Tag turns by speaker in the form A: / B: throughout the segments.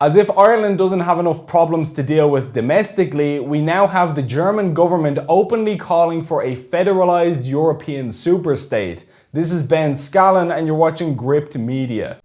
A: As if Ireland doesn't have enough problems to deal with domestically, we now have the German government openly calling for a federalised European superstate. This is Ben Scallon and you're watching Gript Media.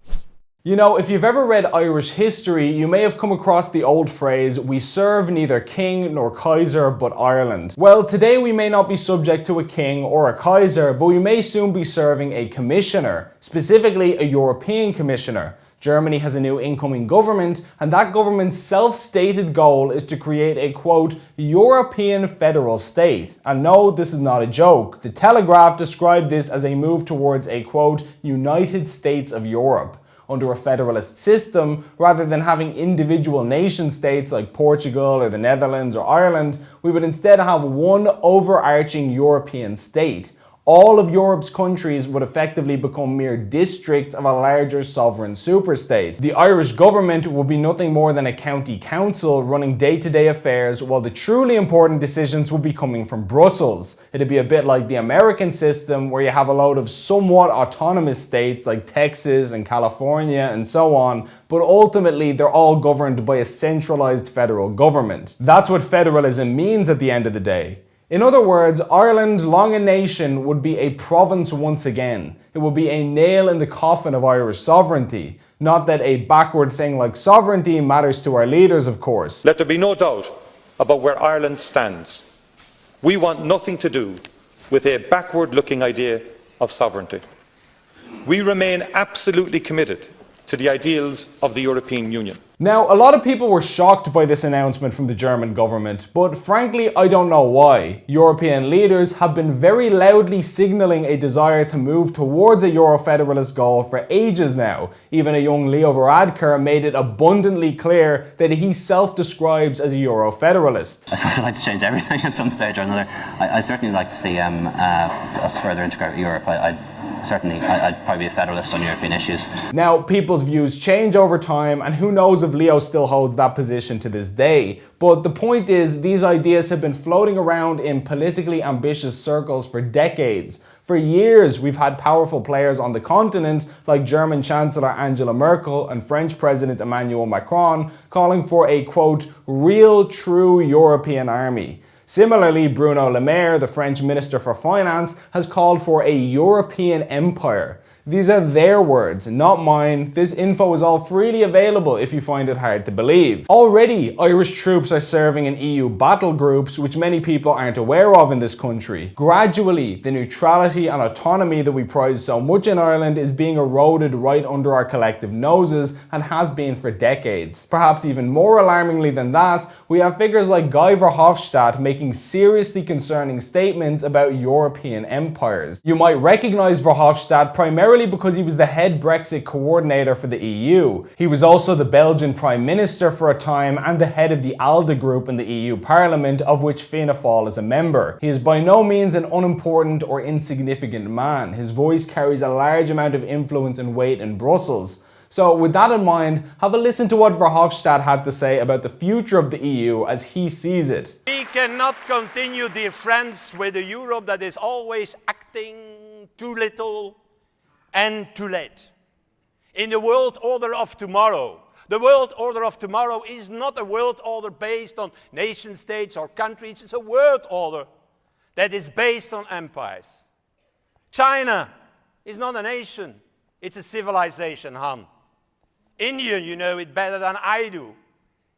A: You know, if you've ever read Irish history, you may have come across the old phrase, "We serve neither king nor Kaiser but Ireland." Well, today we may not be subject to a king or a Kaiser, but we may soon be serving a commissioner, specifically a European commissioner. Germany has a new incoming government, and that government's self-stated goal is to create a, quote, European federal state. And no, this is not a joke. The Telegraph described this as a move towards a, quote, United States of Europe. Under a federalist system, rather than having individual nation states like Portugal or the Netherlands or Ireland, we would instead have one overarching European state. All of Europe's countries would effectively become mere districts of a larger sovereign superstate. The Irish government would be nothing more than a county council running day-to-day affairs, while the truly important decisions would be coming from Brussels. It'd be a bit like the American system, where you have a load of somewhat autonomous states like Texas and California and so on, but ultimately they're all governed by a centralized federal government. That's what federalism means at the end of the day. In other words, Ireland, long a nation, would be a province once again. It would be a nail in the coffin of Irish sovereignty. Not that a backward thing like sovereignty matters to our leaders, of course.
B: Let there be no doubt about where Ireland stands. We want nothing to do with a backward-looking idea of sovereignty. We remain absolutely committed to the ideals of the European Union.
A: Now, a lot of people were shocked by this announcement from the German government, but frankly, I don't know why. European leaders have been very loudly signalling a desire to move towards a Euro-federalist goal for ages now. Even a young Leo Varadkar made it abundantly clear that he self-describes as a Euro-federalist.
C: I suppose I'd like to change everything at some stage or another. I'd certainly like to see us further integrate Europe. I'd probably be a federalist on European issues.
A: Now, people's views change over time, and who knows if Leo still holds that position to this day. But the point is, these ideas have been floating around in politically ambitious circles for decades. For years, we've had powerful players on the continent, like German Chancellor Angela Merkel and French President Emmanuel Macron, calling for a, quote, real, true European army. Similarly, Bruno Le Maire, the French Minister for Finance, has called for a European empire. These are their words, not mine. This info is all freely available if you find it hard to believe. Already, Irish troops are serving in EU battle groups, which many people aren't aware of in this country. Gradually, the neutrality and autonomy that we prize so much in Ireland is being eroded right under our collective noses and has been for decades. Perhaps even more alarmingly than that, we have figures like Guy Verhofstadt making seriously concerning statements about European empires. You might recognize Verhofstadt primarily because he was the head Brexit coordinator for the EU. He was also the Belgian Prime Minister for a time and the head of the ALDE group in the EU Parliament, of which Fianna Fáil is a member. He is by no means an unimportant or insignificant man. His voice carries a large amount of influence and weight in Brussels. So with that in mind, have a listen to what Verhofstadt had to say about the future of the EU as he sees it.
D: We cannot continue, dear friends, with a Europe that is always acting too little and too late. In the world order of tomorrow, the world order of tomorrow is not a world order based on nation states or countries. It's a world order that is based on empires. China is not a nation, it's a civilization, Han. India, you know it better than I do,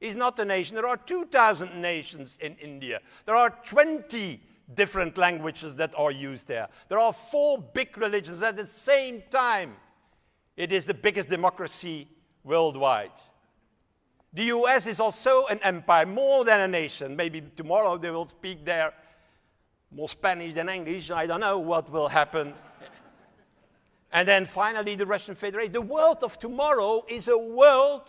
D: is not a nation. There are 2,000 nations in India. There are 20 different languages that are used there. There are 4 big religions at the same time. It is the biggest democracy worldwide. The US is also an empire, more than a nation. Maybe tomorrow they will speak there more Spanish than English. I don't know what will happen. And then finally, the Russian Federation. The world of tomorrow is a world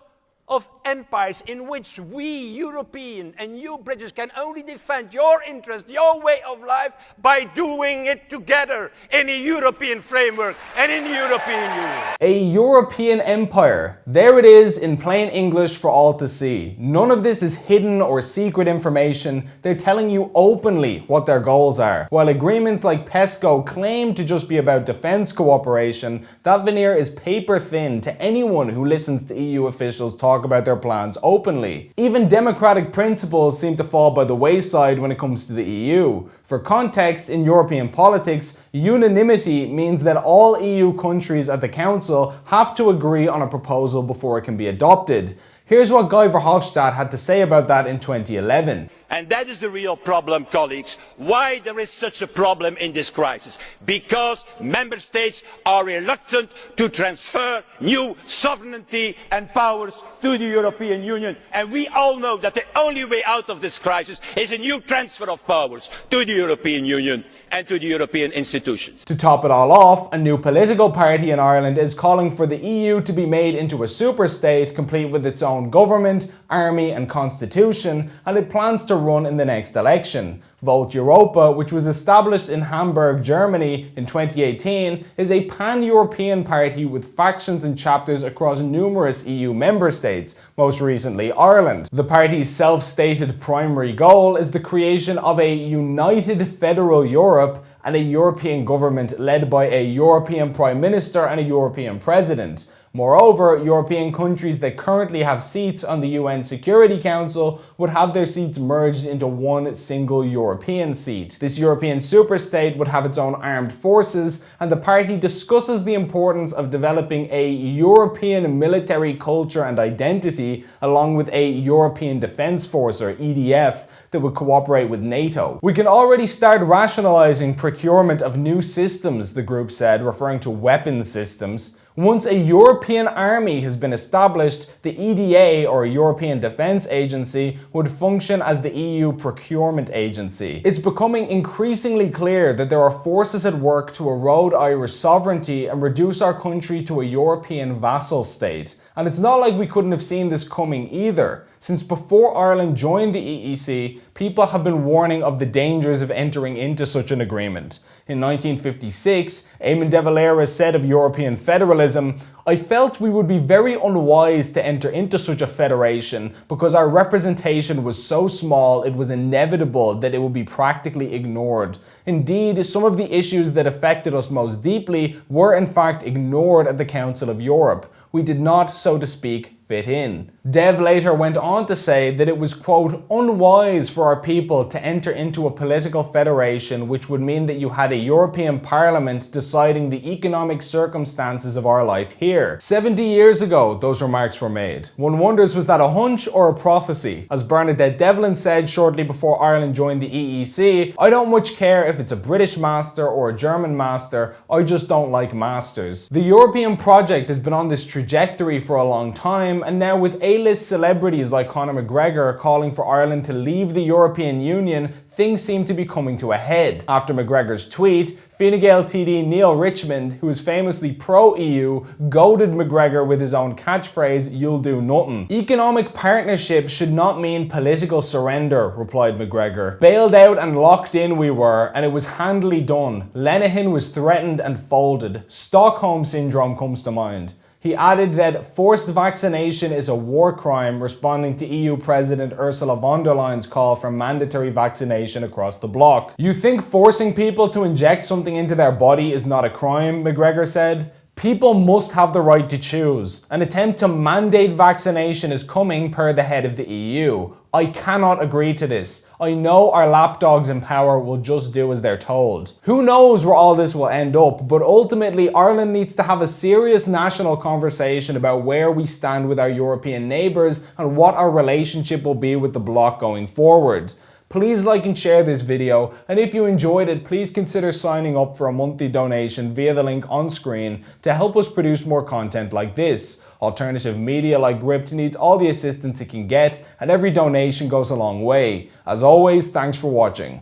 D: of empires in which we, European and you, British, can only defend your interest, your way of life, by doing it together in a European framework and in the European Union.
A: A European empire. There it is in plain English for all to see. None of this is hidden or secret information. They're telling you openly what their goals are. While agreements like PESCO claim to just be about defense cooperation, that veneer is paper thin to anyone who listens to EU officials talk talk about their plans openly. Even democratic principles seem to fall by the wayside when it comes to the EU. For context, in European politics, unanimity means that all EU countries at the Council have to agree on a proposal before it can be adopted. Here's what Guy Verhofstadt had to say about that in 2011.
D: And that is the real problem, colleagues. Why there is such a problem in this crisis? Because member states are reluctant to transfer new sovereignty and powers to the European Union. And we all know that the only way out of this crisis is a new transfer of powers to the European Union and to the European institutions.
A: To top it all off, a new political party in Ireland is calling for the EU to be made into a superstate, complete with its own government, army and constitution, and it plans to run in the next election. Vote Europa, which was established in Hamburg, Germany in 2018, is a pan-European party with factions and chapters across numerous EU member states, most recently Ireland. The party's self-stated primary goal is the creation of a united federal Europe and a European government led by a European Prime Minister and a European President. Moreover, European countries that currently have seats on the UN Security Council would have their seats merged into one single European seat. This European superstate would have its own armed forces, and the party discusses the importance of developing a European military culture and identity along with a European Defence Force, or EDF, that would cooperate with NATO. We can already start rationalizing procurement of new systems, the group said, referring to weapons systems. Once a European army has been established, the EDA, or European Defence Agency, would function as the EU procurement agency. It's becoming increasingly clear that there are forces at work to erode Irish sovereignty and reduce our country to a European vassal state. And it's not like we couldn't have seen this coming either. Since before Ireland joined the EEC, people have been warning of the dangers of entering into such an agreement. In 1956, Eamon de Valera said of European federalism, "I felt we would be very unwise to enter into such a federation because our representation was so small it was inevitable that it would be practically ignored. Indeed, some of the issues that affected us most deeply were in fact ignored at the Council of Europe. We did not, so to speak, fit in." Dev later went on to say that it was, quote, "unwise for our people to enter into a political federation which would mean that you had a European Parliament deciding the economic circumstances of our life here." 70 years ago, those remarks were made. One wonders, was that a hunch or a prophecy? As Bernadette Devlin said shortly before Ireland joined the EEC, "I don't much care if it's a British master or a German master, I just don't like masters." The European project has been on this trajectory for a long time, and now with A-list celebrities like Conor McGregor calling for Ireland to leave the European Union, things seem to be coming to a head. After McGregor's tweet, Fine Gael TD Neil Richmond, who is famously pro-EU, goaded McGregor with his own catchphrase, "You'll do nothing." "Economic partnership should not mean political surrender," replied McGregor. "Bailed out and locked in we were, and it was handily done. Lenihan was threatened and folded. Stockholm Syndrome comes to mind." He added that forced vaccination is a war crime, responding to EU President Ursula von der Leyen's call for mandatory vaccination across the bloc. "You think forcing people to inject something into their body is not a crime?" McGregor said. "People must have the right to choose. An attempt to mandate vaccination is coming per the head of the EU. I cannot agree to this. I know our lapdogs in power will just do as they're told." Who knows where all this will end up, but ultimately Ireland needs to have a serious national conversation about where we stand with our European neighbours and what our relationship will be with the bloc going forward. Please like and share this video, and if you enjoyed it, please consider signing up for a monthly donation via the link on screen to help us produce more content like this. Alternative media like Gript needs all the assistance it can get, and every donation goes a long way. As always, thanks for watching.